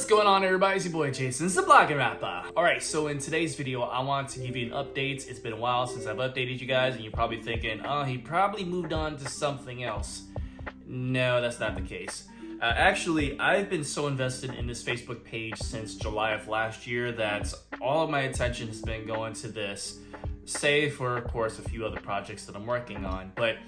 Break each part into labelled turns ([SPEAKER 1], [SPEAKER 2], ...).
[SPEAKER 1] What's going on, everybody? It's your boy Jason, it's the Blogging Rapper. Alright, so in today's video, I want to give you an update. It's been a while since I've updated you guys, and you're probably thinking, oh, he probably moved on to something else. No, that's not the case. Actually, I've been so invested in this Facebook page since July of last year that all of my attention has been going to this, save for, of course, a few other projects that I'm working on. But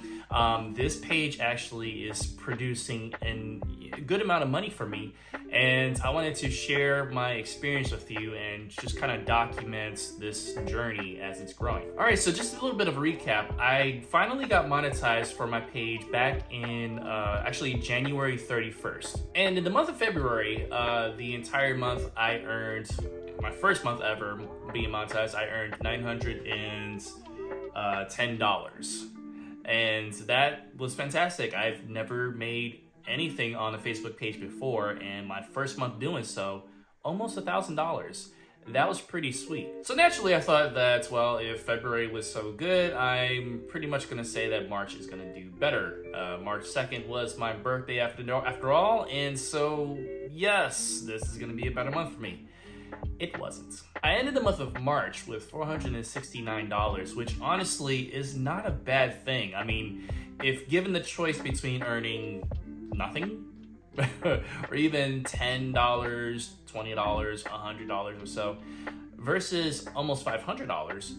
[SPEAKER 1] this page actually is producing a good amount of money for me, and I wanted to share my experience with you and just kind of document this journey as it's growing. All right, so just a little bit of a recap. I finally got monetized for my page back in actually January 31st. And in the month of February, the entire month I earned, my first month ever being monetized, I earned $910. And that was fantastic. I've never made anything on a Facebook page before, and my first month doing so, almost $1,000. That was pretty sweet. So naturally I thought that, well, if February was so good, I'm pretty much gonna say that March is gonna do better. March 2nd was my birthday after all, and so yes, this is gonna be a better month for me. It wasn't. I ended the month of March with $469, which honestly is not a bad thing. I mean, if given the choice between earning nothing or even $10, $20, $100 or so versus almost $500,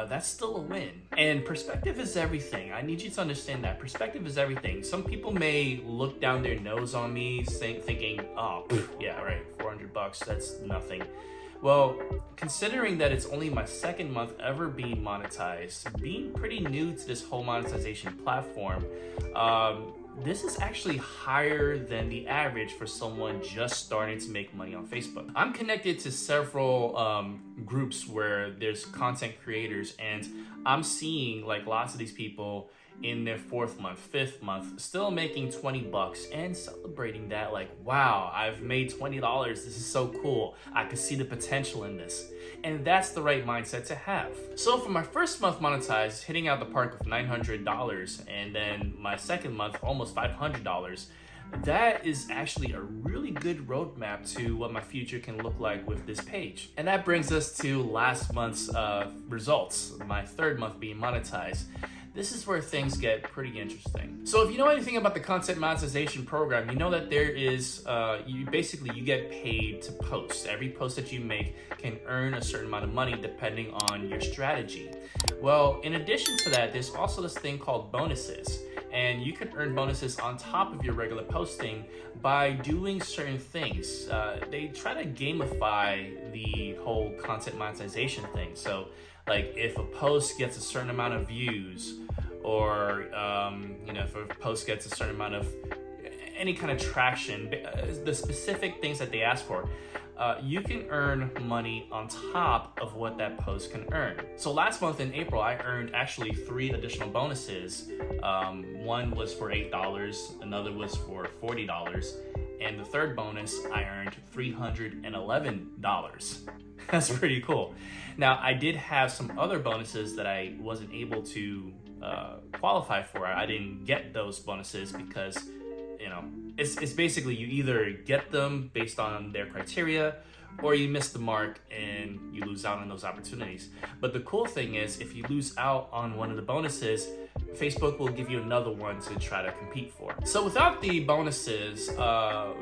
[SPEAKER 1] that's still a win. And perspective is everything. I need you to understand that. Perspective is everything. Some people may look down their nose on me thinking, oh, yeah, right, $400, that's nothing. Well, considering that it's only my second month ever being monetized, being pretty new to this whole monetization platform, this is actually higher than the average for someone just starting to make money on Facebook. I'm connected to several groups where there's content creators, and I'm seeing like lots of these people in their 4th month, 5th month, still making $20 and celebrating that like, wow, I've made $20. This is so cool. I can see the potential in this. And that's the right mindset to have. So for my first month monetized, hitting out the park with $900, and then my second month, almost $500, that is actually a really good roadmap to what my future can look like with this page. And that brings us to last month's results, my 3rd month being monetized. This is where things get pretty interesting. So if you know anything about the content monetization program, you know that there is, you get paid to post. Every post that you make can earn a certain amount of money depending on your strategy. Well, in addition to that, there's also this thing called bonuses. And you can earn bonuses on top of your regular posting by doing certain things. They try to gamify the whole content monetization thing. So like if a post gets a certain amount of views, or if a post gets a certain amount of any kind of traction, the specific things that they ask for, you can earn money on top of what that post can earn. So last month in April, I earned actually 3 additional bonuses. One was for $8, another was for $40, and the 3rd bonus, I earned $311. That's pretty cool. Now, I did have some other bonuses that I wasn't able to qualify for. I didn't get those bonuses because, it's basically you either get them based on their criteria or you miss the mark and you lose out on those opportunities. But the cool thing is, if you lose out on one of the bonuses, Facebook will give you another one to try to compete for. So without the bonuses,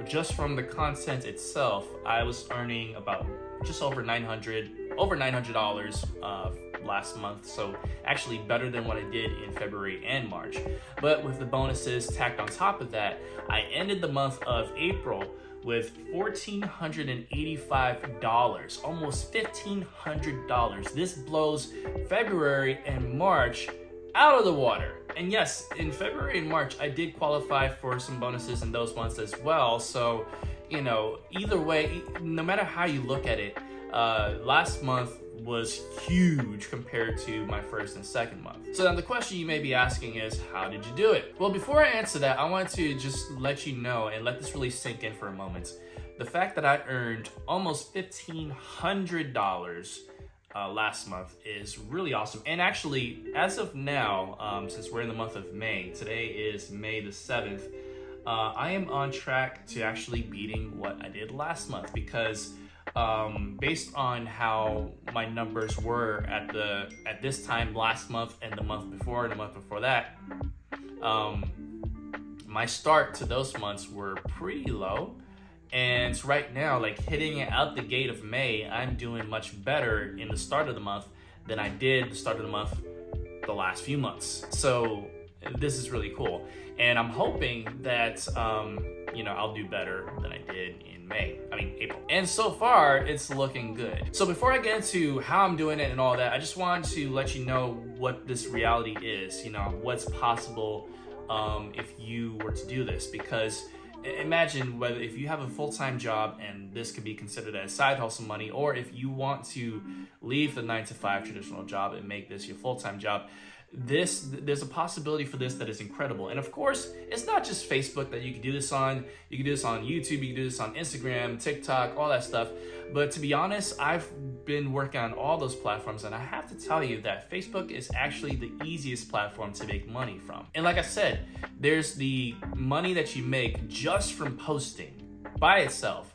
[SPEAKER 1] just from the content itself, I was earning about just over $900 last month, so actually better than what I did in February and March. But with the bonuses tacked on top of that, I ended the month of April with $1,485, almost $1,500. This blows February and March out of the water. And yes, in February and March, I did qualify for some bonuses in those months as well. So, either way, no matter how you look at it, last month was huge compared to my 1st and 2nd month. So now the question you may be asking is, how did you do it? Well, before I answer that, I want to just let you know and let this really sink in for a moment. The fact that I earned almost $1,500 last month is really awesome. And actually, as of now, since we're in the month of May, today is May the 7th, I am on track to actually beating what I did last month because based on how my numbers were at this time last month and the month before and the month before that, my start to those months were pretty low. And right now, like hitting it out the gate of May, I'm doing much better in the start of the month than I did the start of the month the last few months. So this is really cool. And I'm hoping that, I'll do better than I did in April. And so far, it's looking good. So before I get into how I'm doing it and all that, I just wanted to let you know what this reality is, what's possible if you were to do this. Because imagine whether if you have a full-time job and this could be considered as side hustle money, or if you want to leave the 9-to-5 traditional job and make this your full-time job, there's a possibility for this that is incredible. And of course, it's not just Facebook that you can do this on. You can do this on YouTube, you can do this on Instagram, TikTok, all that stuff. But to be honest, I've been working on all those platforms, and I have to tell you that Facebook is actually the easiest platform to make money from. And like I said, there's the money that you make just from posting by itself.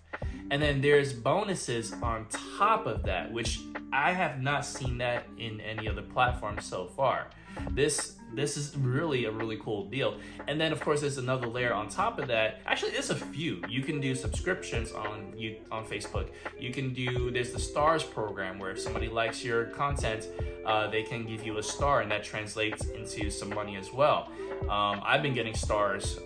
[SPEAKER 1] And then there's bonuses on top of that, which I have not seen that in any other platform so far. This is really a really cool deal. And then of course there's another layer on top of that. Actually, there's a few. You can do subscriptions on Facebook. There's the stars program where if somebody likes your content, they can give you a star, and that translates into some money as well. I've been getting stars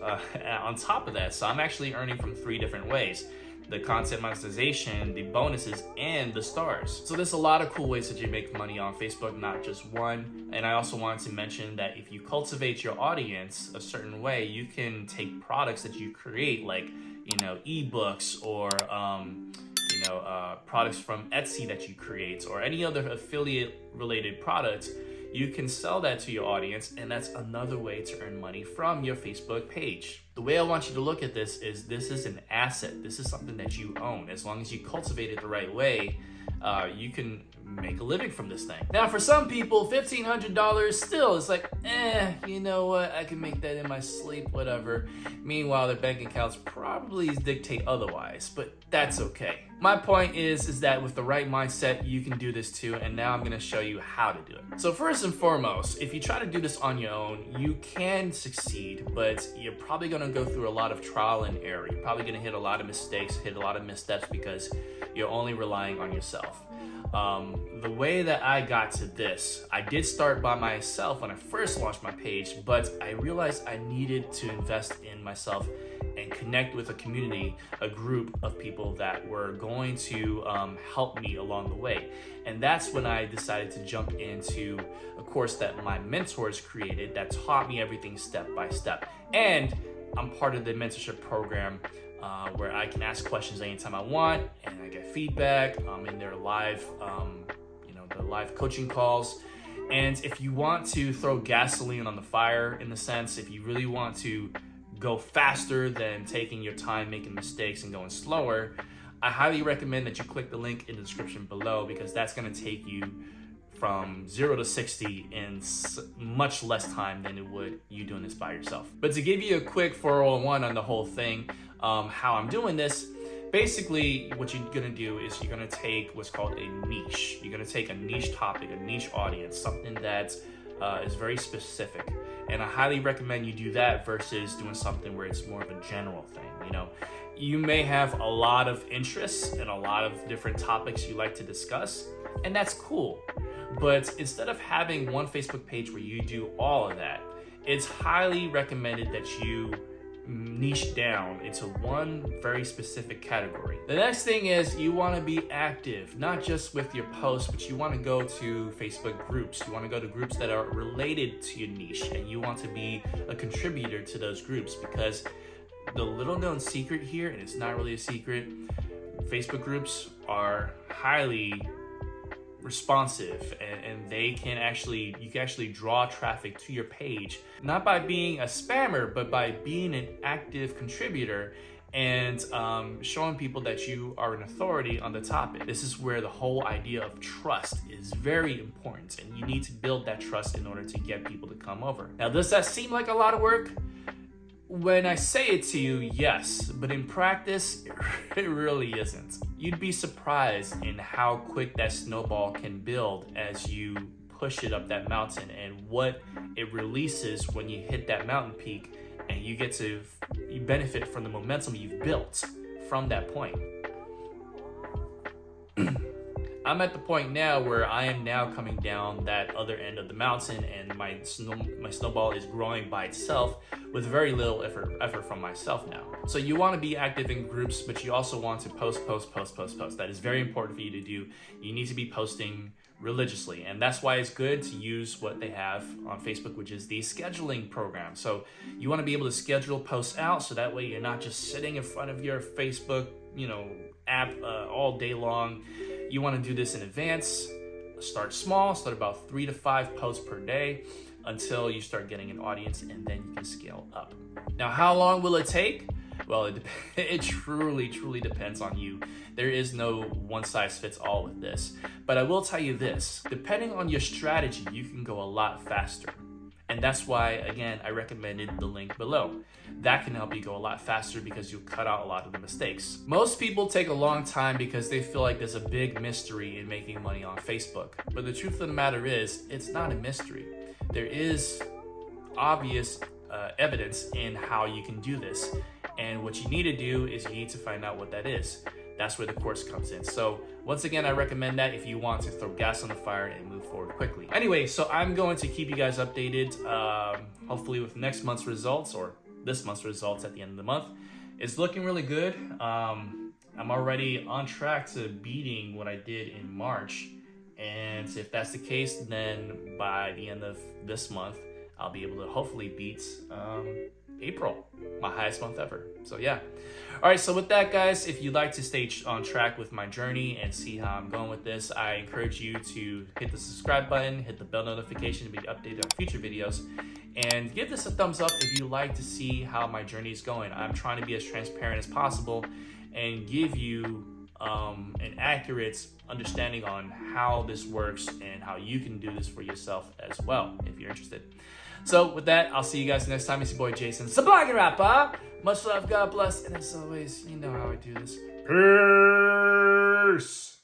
[SPEAKER 1] on top of that, so I'm actually earning from 3 different ways: the content monetization, the bonuses, and the stars. So there's a lot of cool ways that you make money on Facebook, not just one. And I also wanted to mention that if you cultivate your audience a certain way, you can take products that you create, like, ebooks or, products from Etsy that you create, or any other affiliate related products. You can sell that to your audience, and that's another way to earn money from your Facebook page. The way I want you to look at this is an asset. This is something that you own. As long as you cultivate it the right way, you can make a living from this thing. Now, for some people, $1,500 still is like, you know what? I can make that in my sleep, whatever. Meanwhile, their bank accounts probably dictate otherwise, but that's okay. My point is that with the right mindset, you can do this too, and now I'm gonna show you how to do it. So first and foremost, if you try to do this on your own, you can succeed, but you're probably gonna go through a lot of trial and error. You're probably gonna hit a lot of mistakes, hit a lot of missteps, because you're only relying on yourself. The way that I got to this, I did start by myself when I first launched my page, but I realized I needed to invest in myself and connect with a community, a group of people that were going to help me along the way. And that's when I decided to jump into a course that my mentors created that taught me everything step by step. And I'm part of the mentorship program where I can ask questions anytime I want, and I get feedback in their live, the live coaching calls. And if you want to throw gasoline on the fire, in the sense, if you really want to go faster than taking your time, making mistakes, and going slower, I highly recommend that you click the link in the description below, because that's going to take you from 0 to 60 in much less time than it would you doing this by yourself. But to give you a quick 401 on the whole thing, how I'm doing this, basically what you're gonna do is you're gonna take what's called a niche. You're gonna take a niche topic, a niche audience, something that is very specific. And I highly recommend you do that versus doing something where it's more of a general thing. You may have a lot of interests and a lot of different topics you like to discuss, and that's cool. But instead of having one Facebook page where you do all of that, it's highly recommended that you niche down into one very specific category. The next thing is you want to be active, not just with your posts, but you want to go to Facebook groups. You want to go to groups that are related to your niche, and you want to be a contributor to those groups, because the little known secret here, and it's not really a secret, Facebook groups are highly responsive, and you can actually draw traffic to your page, not by being a spammer, but by being an active contributor and showing people that you are an authority on the topic. This is where the whole idea of trust is very important, and you need to build that trust in order to get people to come over. Now, does that seem like a lot of work? When I say it to you, yes, but in practice, it really isn't. You'd be surprised in how quick that snowball can build as you push it up that mountain, and what it releases when you hit that mountain peak, and you benefit from the momentum you've built from that point. I'm at the point now where I am now coming down that other end of the mountain, and my snowball is growing by itself with very little effort from myself now. So you want to be active in groups, but you also want to post. That is very important for you to do. You need to be posting religiously, and that's why it's good to use what they have on Facebook, which is the scheduling program. So you want to be able to schedule posts out, so that way you're not just sitting in front of your Facebook app all day long. You want to do this in advance. Start small, start about 3 to 5 posts per day until you start getting an audience, and then you can scale up. Now, how long will it take? Well, it truly depends on you. There is no one size fits all with this. But I will tell you this, depending on your strategy, you can go a lot faster. And that's why, again, I recommended the link below. That can help you go a lot faster because you'll cut out a lot of the mistakes. Most people take a long time because they feel like there's a big mystery in making money on Facebook. But the truth of the matter is, it's not a mystery. There is obvious evidence in how you can do this. And what you need to do is you need to find out what that is. That's where the course comes in. So once again, I recommend that if you want to throw gas on the fire and move forward quickly. Anyway, so I'm going to keep you guys updated, hopefully with next month's results, or this month's results at the end of the month. It's looking really good. I'm already on track to beating what I did in March. And if that's the case, then by the end of this month, I'll be able to hopefully beat April, my highest month ever. So yeah. All right, so with that, guys, if you'd like to stay on track with my journey and see how I'm going with this, I encourage you to hit the subscribe button, hit the bell notification to be updated on future videos, and give this a thumbs up if you like to see how my journey is going. I'm trying to be as transparent as possible and give you an accurate understanding on how this works and how you can do this for yourself as well, if you're interested. So with that, I'll see you guys next time. It's your boy Jason, Sublime Rapper. Much love, God bless, and as always, you know how I do this. Peace!